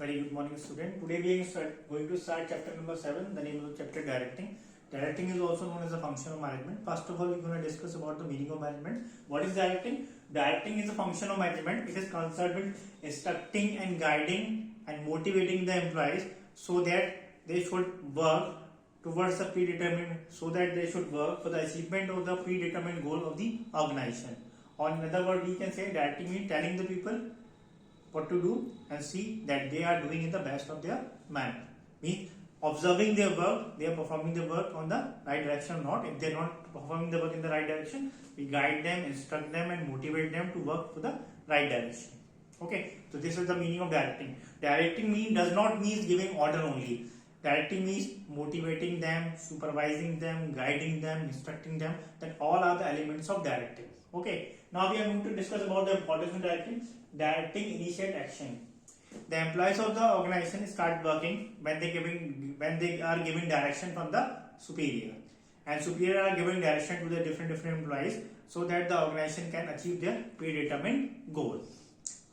Very good morning, student. Today we are going to start chapter number 7. The name of the chapter directing. Directing is also known as a function of management. First of all, we're going to discuss about the meaning of management. What is directing? Directing is a function of management. It is concerned with instructing and guiding and motivating the employees so that they should work towards the predetermined, so that they should work for the achievement of the predetermined goal of the organization. Or in other words, we can say directing means telling the people what to do and see that they are doing in the best of their manner. Means observing their work, they are performing the work on the right direction or not. If they are not performing the work in the right direction, we guide them, instruct them and motivate them to work for the right direction. Okay, so this is the meaning of directing. Directing does not mean giving order only. Directing means motivating them, supervising them, guiding them, instructing them. That all are the elements of directing. Okay, now we are going to discuss about the importance of directing. Directing initiate action. The employees of the organization start working when they are giving direction from the superior, and superior are giving direction to the different employees so that the organization can achieve their predetermined goal.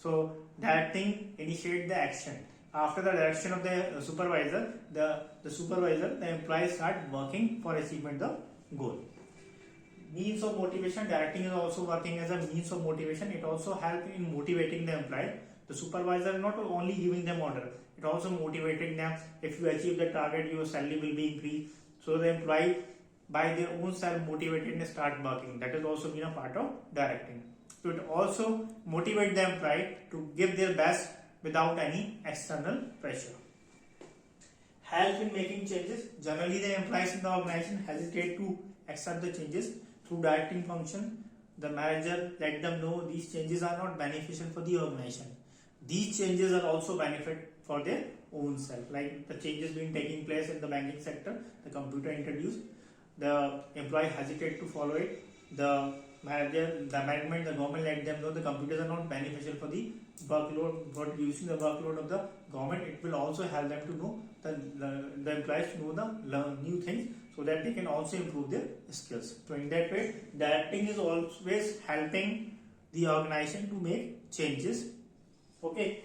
So directing initiate the action. After the direction of the supervisor, the employees start working for achievement of the goal. Means of motivation. Directing is also working as a means of motivation. It also helps in motivating the employee. The supervisor is not only giving them order, it also motivating them. If you achieve the target, your salary will be increased. So the employee by their own self motivated and start working. That is also been a part of directing. So it also motivate the employee to give their best without any external pressure. Help in making changes. Generally, the employees in the organization hesitate to accept the changes. Through directing function, the manager let them know these changes are not beneficial for the organization. These changes are also benefit for their own self. Like the changes being taking place in the banking sector, the computer introduced, the employee hesitate to follow it. The management, the government let them know the computers are not beneficial for the workload, for reducing the workload of the government. It will also help them to know the employees to know the new things so that they can also improve their skills. So in that way, directing is always helping the organization to make changes. Okay.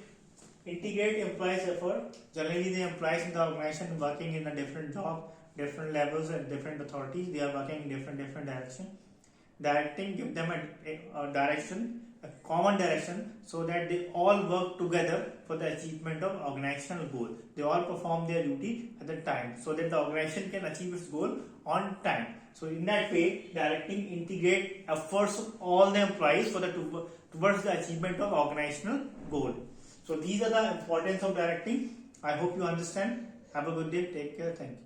Integrate employees effort. Generally, the employees in the organization working in a different job, different levels and different authorities, they are working in different direction. Directing give them a direction, a common direction, so that they all work together for the achievement of organizational goal. They all perform their duty at the time so that the organization can achieve its goal on time. So in that way, directing integrate efforts of all the employees for towards the achievement of organizational goal. So these are the importance of directing. I hope you understand. Have a good day. Take care. Thank you.